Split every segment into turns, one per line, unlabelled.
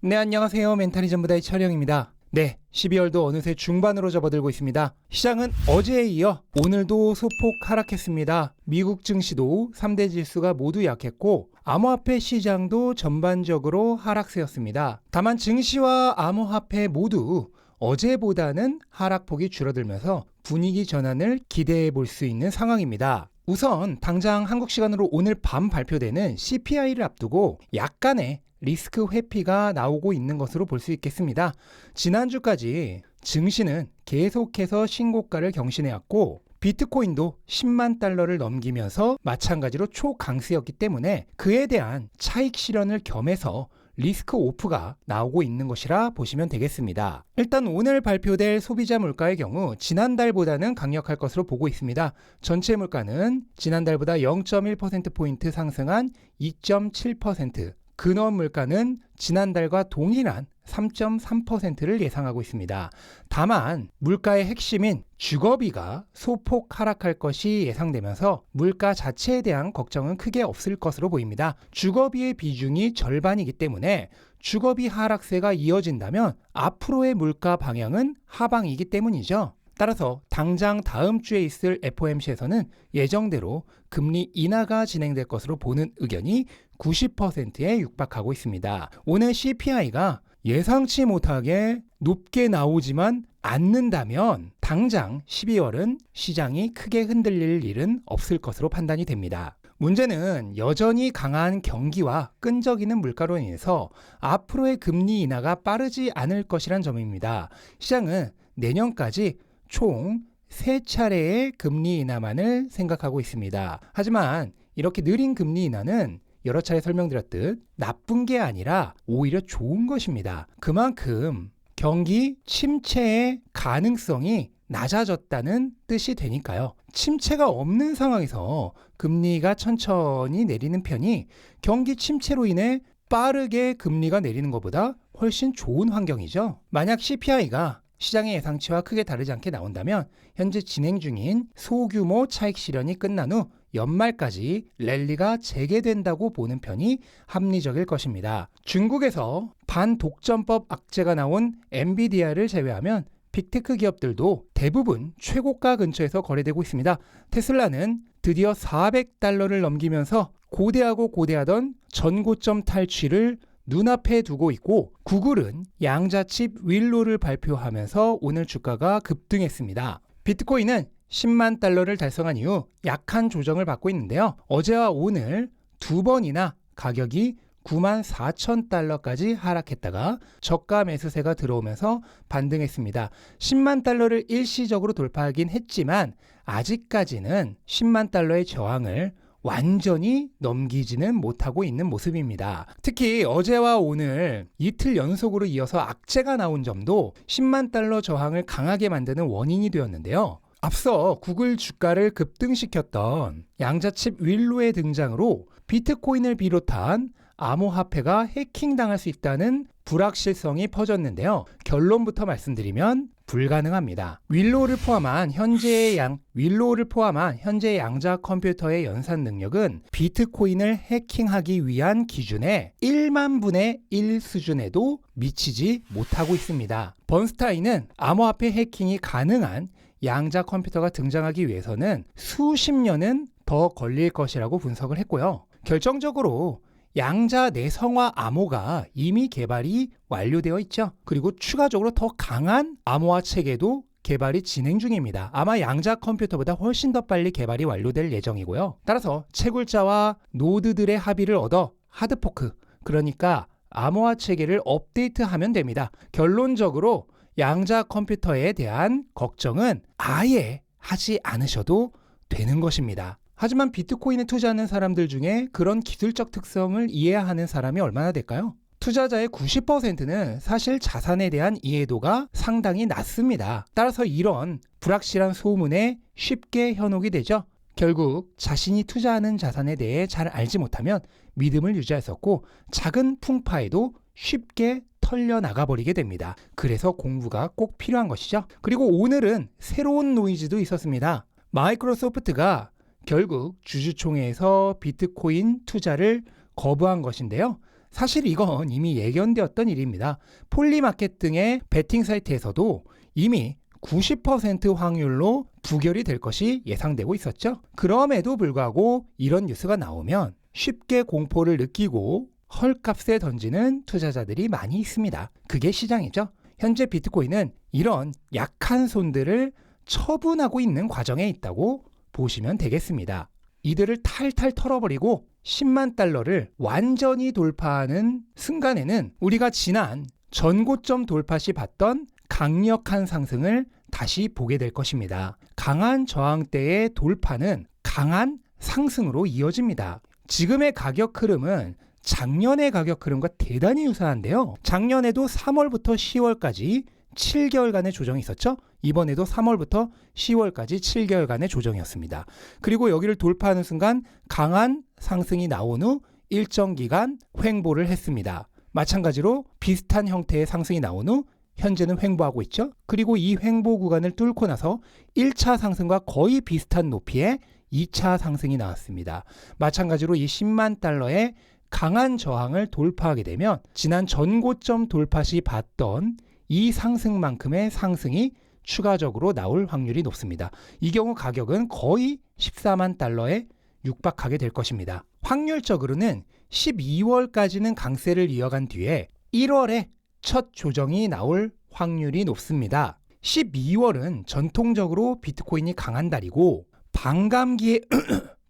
네, 안녕하세요. 멘탈리즘보다의 촬영입니다. 네, 12월도 어느새 중반으로 접어들고 있습니다. 시장은 어제에 이어 오늘도 소폭 하락했습니다. 미국 증시도 3대 지수가 모두 약했고 암호화폐 시장도 전반적으로 하락세였습니다. 다만 증시와 암호화폐 모두 어제보다는 하락폭이 줄어들면서 분위기 전환을 기대해 볼 수 있는 상황입니다. 우선 당장 한국 시간으로 오늘 밤 발표되는 CPI를 앞두고 약간의 리스크 회피가 나오고 있는 것으로 볼 수 있겠습니다. 지난주까지 증시는 계속해서 신고가를 경신해왔고 비트코인도 10만 달러를 넘기면서 마찬가지로 초강세였기 때문에 그에 대한 차익 실현을 겸해서 리스크 오프가 나오고 있는 것이라 보시면 되겠습니다. 일단 오늘 발표될 소비자 물가의 경우 지난달보다는 강력할 것으로 보고 있습니다. 전체 물가는 지난달보다 0.1%포인트 상승한 2.7%, 근원 물가는 지난달과 동일한 3.3%를 예상하고 있습니다. 다만 물가의 핵심인 주거비가 소폭 하락할 것이 예상되면서 물가 자체에 대한 걱정은 크게 없을 것으로 보입니다. 주거비의 비중이 절반이기 때문에 주거비 하락세가 이어진다면 앞으로의 물가 방향은 하방이기 때문이죠. 따라서 당장 다음 주에 있을 FOMC에서는 예정대로 금리 인하가 진행될 것으로 보는 의견이 90%에 육박하고 있습니다. 오늘 CPI가 예상치 못하게 높게 나오지만 않는다면 당장 12월은 시장이 크게 흔들릴 일은 없을 것으로 판단이 됩니다. 문제는 여전히 강한 경기와 끈적이는 물가로 인해서 앞으로의 금리 인하가 빠르지 않을 것이란 점입니다. 시장은 내년까지 총 3차례의 금리 인하만을 생각하고 있습니다. 하지만 이렇게 느린 금리 인하는 여러 차례 설명드렸듯 나쁜 게 아니라 오히려 좋은 것입니다. 그만큼 경기 침체의 가능성이 낮아졌다는 뜻이 되니까요. 침체가 없는 상황에서 금리가 천천히 내리는 편이 경기 침체로 인해 빠르게 금리가 내리는 것보다 훨씬 좋은 환경이죠. 만약 CPI가 시장의 예상치와 크게 다르지 않게 나온다면 현재 진행 중인 소규모 차익 실현이 끝난 후 연말까지 랠리가 재개된다고 보는 편이 합리적일 것입니다. 중국에서 반독점법 악재가 나온 엔비디아를 제외하면 빅테크 기업들도 대부분 최고가 근처에서 거래되고 있습니다. 테슬라는 드디어 400달러를 넘기면서 고대하고 고대하던 전고점 탈취를 눈앞에 두고 있고 구글은 양자칩 윌로를 발표하면서 오늘 주가가 급등했습니다. 비트코인은 10만 달러를 달성한 이후 약한 조정을 받고 있는데요. 어제와 오늘 두 번이나 가격이 9만 4천 달러까지 하락했다가 저가 매수세가 들어오면서 반등했습니다. 10만 달러를 일시적으로 돌파하긴 했지만 아직까지는 10만 달러의 저항을 완전히 넘기지는 못하고 있는 모습입니다. 특히 어제와 오늘 이틀 연속으로 이어서 악재가 나온 점도 10만 달러 저항을 강하게 만드는 원인이 되었는데요. 앞서 구글 주가를 급등시켰던 양자칩 윌로의 등장으로 비트코인을 비롯한 암호화폐가 해킹당할 수 있다는 불확실성이 퍼졌는데요. 결론부터 말씀드리면 불가능합니다. 윌로우를 포함한 현재의 양자 컴퓨터의 연산 능력은 비트코인을 해킹하기 위한 기준의 1만 분의 1 수준에도 미치지 못하고 있습니다. 번스타인은 암호화폐 해킹이 가능한 양자 컴퓨터가 등장하기 위해서는 수십 년은 더 걸릴 것이라고 분석을 했고요. 결정적으로 양자 내성화 암호가 이미 개발이 완료되어 있죠. 그리고 추가적으로 더 강한 암호화 체계도 개발이 진행 중입니다. 아마 양자 컴퓨터보다 훨씬 더 빨리 개발이 완료될 예정이고요. 따라서 채굴자와 노드들의 합의를 얻어 하드포크, 그러니까 암호화 체계를 업데이트하면 됩니다. 결론적으로 양자 컴퓨터에 대한 걱정은 아예 하지 않으셔도 되는 것입니다. 하지만 비트코인에 투자하는 사람들 중에 그런 기술적 특성을 이해하는 사람이 얼마나 될까요? 투자자의 90%는 사실 자산에 대한 이해도가 상당히 낮습니다. 따라서 이런 불확실한 소문에 쉽게 현혹이 되죠. 결국 자신이 투자하는 자산에 대해 잘 알지 못하면 믿음을 유지할 수 없고 작은 풍파에도 쉽게 털려 나가버리게 됩니다. 그래서 공부가 꼭 필요한 것이죠. 그리고 오늘은 새로운 노이즈도 있었습니다. 마이크로소프트가 결국 주주총회에서 비트코인 투자를 거부한 것인데요. 사실 이건 이미 예견되었던 일입니다. 폴리마켓 등의 베팅 사이트에서도 이미 90% 확률로 부결이 될 것이 예상되고 있었죠. 그럼에도 불구하고 이런 뉴스가 나오면 쉽게 공포를 느끼고 헐값에 던지는 투자자들이 많이 있습니다. 그게 시장이죠. 현재 비트코인은 이런 약한 손들을 처분하고 있는 과정에 있다고 보시면 되겠습니다. 이들을 탈탈 털어버리고 10만 달러를 완전히 돌파하는 순간에는 우리가 지난 전고점 돌파 시 봤던 강력한 상승을 다시 보게 될 것입니다. 강한 저항대의 돌파는 강한 상승으로 이어집니다. 지금의 가격 흐름은 작년의 가격 흐름과 대단히 유사한데요. 작년에도 3월부터 10월까지 7개월간의 조정이 있었죠. 이번에도 3월부터 10월까지 7개월간의 조정이었습니다. 그리고 여기를 돌파하는 순간 강한 상승이 나온 후 일정 기간 횡보를 했습니다. 마찬가지로 비슷한 형태의 상승이 나온 후 현재는 횡보하고 있죠. 그리고 이 횡보 구간을 뚫고 나서 1차 상승과 거의 비슷한 높이의 2차 상승이 나왔습니다. 마찬가지로 이 10만 달러의 강한 저항을 돌파하게 되면 지난 전고점 돌파 시 봤던 이 상승만큼의 상승이 추가적으로 나올 확률이 높습니다. 이 경우 가격은 거의 14만 달러에 육박하게 될 것입니다. 확률적으로는 12월까지는 강세를 이어간 뒤에 1월에 첫 조정이 나올 확률이 높습니다. 12월은 전통적으로 비트코인이 강한 달이고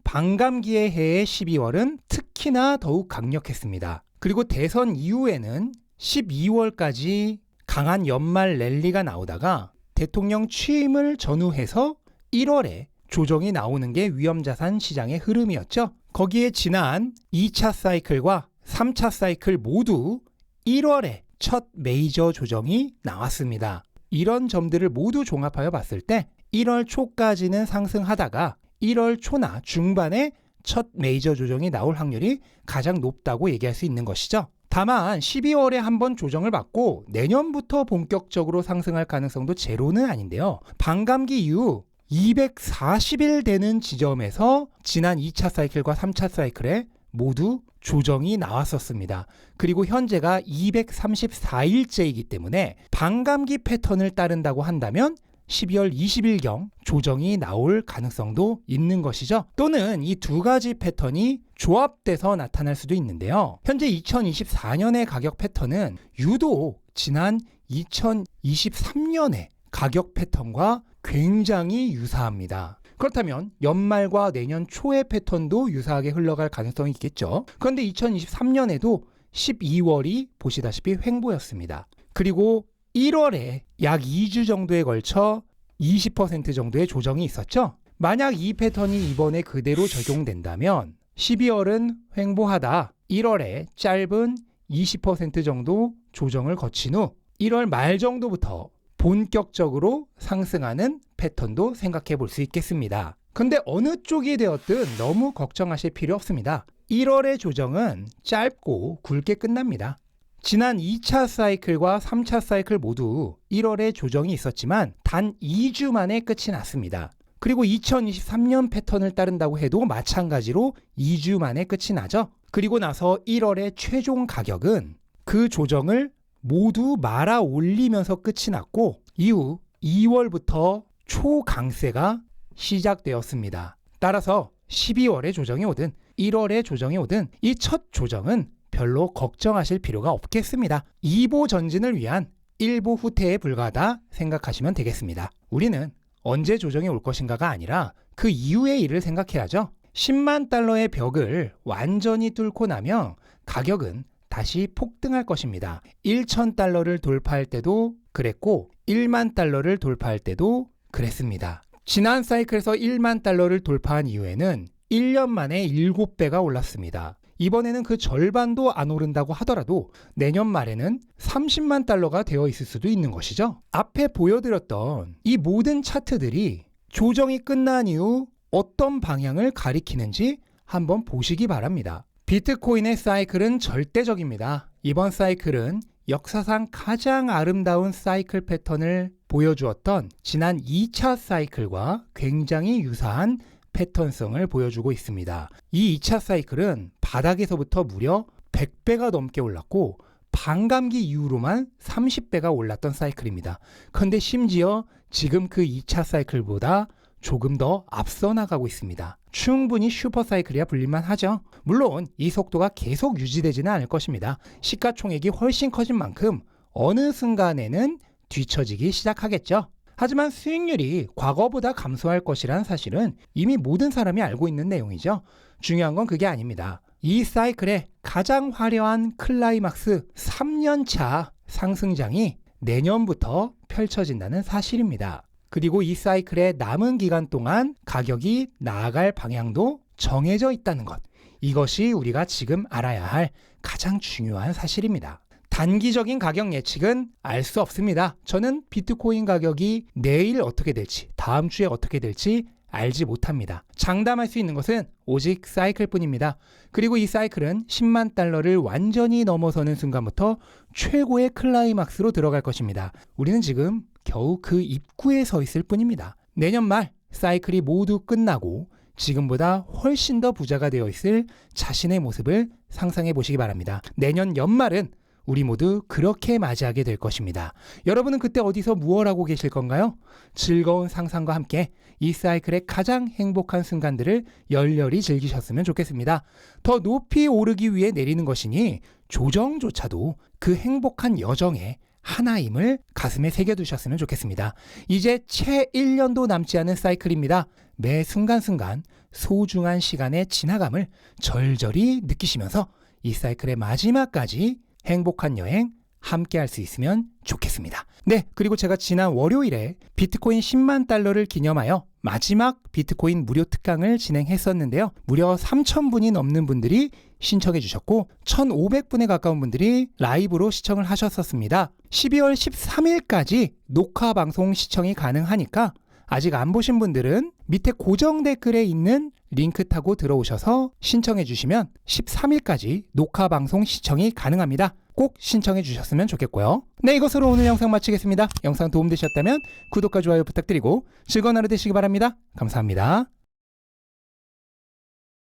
반감기의 해의 12월은 특히나 더욱 강력했습니다. 그리고 대선 이후에는 12월까지 강한 연말 랠리가 나오다가 대통령 취임을 전후해서 1월에 조정이 나오는 게 위험자산 시장의 흐름이었죠. 거기에 지난 2차 사이클과 3차 사이클 모두 1월에 첫 메이저 조정이 나왔습니다. 이런 점들을 모두 종합하여 봤을 때 1월 초까지는 상승하다가 1월 초나 중반에 첫 메이저 조정이 나올 확률이 가장 높다고 얘기할 수 있는 것이죠. 다만 12월에 한번 조정을 받고 내년부터 본격적으로 상승할 가능성도 제로는 아닌데요. 반감기 이후 240일 되는 지점에서 지난 2차 사이클과 3차 사이클에 모두 조정이 나왔었습니다. 그리고 현재가 234일째이기 때문에 반감기 패턴을 따른다고 한다면 12월 20일경 조정이 나올 가능성도 있는 것이죠. 또는 이 두 가지 패턴이 조합돼서 나타날 수도 있는데요. 현재 2024년의 가격 패턴은 유독 지난 2023년의 가격 패턴과 굉장히 유사합니다. 그렇다면 연말과 내년 초의 패턴도 유사하게 흘러갈 가능성이 있겠죠. 그런데 2023년에도 12월이 보시다시피 횡보였습니다. 그리고 1월에 약 2주 정도에 걸쳐 20% 정도의 조정이 있었죠. 만약 이 패턴이 이번에 그대로 적용된다면 12월은 횡보하다 1월에 짧은 20% 정도 조정을 거친 후 1월 말 정도부터 본격적으로 상승하는 패턴도 생각해 볼 수 있겠습니다. 근데 어느 쪽이 되었든 너무 걱정하실 필요 없습니다. 1월의 조정은 짧고 굵게 끝납니다. 지난 2차 사이클과 3차 사이클 모두 1월에 조정이 있었지만 단 2주 만에 끝이 났습니다. 그리고 2023년 패턴을 따른다고 해도 마찬가지로 2주 만에 끝이 나죠. 그리고 나서 1월의 최종 가격은 그 조정을 모두 말아 올리면서 끝이 났고 이후 2월부터 초강세가 시작되었습니다. 따라서 12월에 조정이 오든 1월에 조정이 오든 이 첫 조정은 별로 걱정하실 필요가 없겠습니다. 2보 전진을 위한 1보 후퇴에 불과하다 생각하시면 되겠습니다. 우리는 언제 조정이 올 것인가가 아니라 그 이후의 일을 생각해야죠. 10만 달러의 벽을 완전히 뚫고 나면 가격은 다시 폭등할 것입니다. 1,000달러를 돌파할 때도 그랬고 1만 달러를 돌파할 때도 그랬습니다. 지난 사이클에서 1만 달러를 돌파한 이후에는 1년 만에 7배가 올랐습니다. 이번에는 그 절반도 안 오른다고 하더라도 내년 말에는 30만 달러가 되어 있을 수도 있는 것이죠. 앞에 보여드렸던 이 모든 차트들이 조정이 끝난 이후 어떤 방향을 가리키는지 한번 보시기 바랍니다. 비트코인의 사이클은 절대적입니다. 이번 사이클은 역사상 가장 아름다운 사이클 패턴을 보여주었던 지난 2차 사이클과 굉장히 유사한 패턴성을 보여주고 있습니다. 이 2차 사이클은 바닥에서부터 무려 100배가 넘게 올랐고 반감기 이후로만 30배가 올랐던 사이클입니다. 그런데 심지어 지금 그 2차 사이클보다 조금 더 앞서 나가고 있습니다. 충분히 슈퍼사이클이라 불릴만 하죠. 물론 이 속도가 계속 유지되지는 않을 것입니다. 시가총액이 훨씬 커진 만큼 어느 순간에는 뒤처지기 시작하겠죠. 하지만 수익률이 과거보다 감소할 것이란 사실은 이미 모든 사람이 알고 있는 내용이죠. 중요한 건 그게 아닙니다. 이 사이클의 가장 화려한 클라이막스 3년차 상승장이 내년부터 펼쳐진다는 사실입니다. 그리고 이 사이클의 남은 기간 동안 가격이 나아갈 방향도 정해져 있다는 것. 이것이 우리가 지금 알아야 할 가장 중요한 사실입니다. 단기적인 가격 예측은 알 수 없습니다. 저는 비트코인 가격이 내일 어떻게 될지, 다음 주에 어떻게 될지 알지 못합니다. 장담할 수 있는 것은 오직 사이클뿐입니다. 그리고 이 사이클은 10만 달러를 완전히 넘어서는 순간부터 최고의 클라이막스로 들어갈 것입니다. 우리는 지금 겨우 그 입구에 서 있을 뿐입니다. 내년 말 사이클이 모두 끝나고 지금보다 훨씬 더 부자가 되어 있을 자신의 모습을 상상해 보시기 바랍니다. 내년 연말은 우리 모두 그렇게 맞이하게 될 것입니다. 여러분은 그때 어디서 무엇 하고 계실 건가요? 즐거운 상상과 함께 이 사이클의 가장 행복한 순간들을 열렬히 즐기셨으면 좋겠습니다. 더 높이 오르기 위해 내리는 것이니 조정조차도 그 행복한 여정의 하나임을 가슴에 새겨두셨으면 좋겠습니다. 이제 채 1년도 남지 않은 사이클입니다. 매 순간순간 소중한 시간의 지나감을 절절히 느끼시면서 이 사이클의 마지막까지 행복한 여행 함께 할 수 있으면 좋겠습니다. 네, 그리고 제가 지난 월요일에 비트코인 10만 달러를 기념하여 마지막 비트코인 무료 특강을 진행했었는데요. 무려 3,000분이 넘는 분들이 신청해 주셨고 1,500분에 가까운 분들이 라이브로 시청을 하셨었습니다. 12월 13일까지 녹화 방송 시청이 가능하니까 아직 안 보신 분들은 밑에 고정 댓글에 있는 링크 타고 들어오셔서 신청해 주시면 13일까지 녹화 방송 시청이 가능합니다. 꼭 신청해 주셨으면 좋겠고요. 네, 이것으로 오늘 영상 마치겠습니다. 영상 도움되셨다면 구독과 좋아요 부탁드리고 즐거운 하루 되시기 바랍니다. 감사합니다.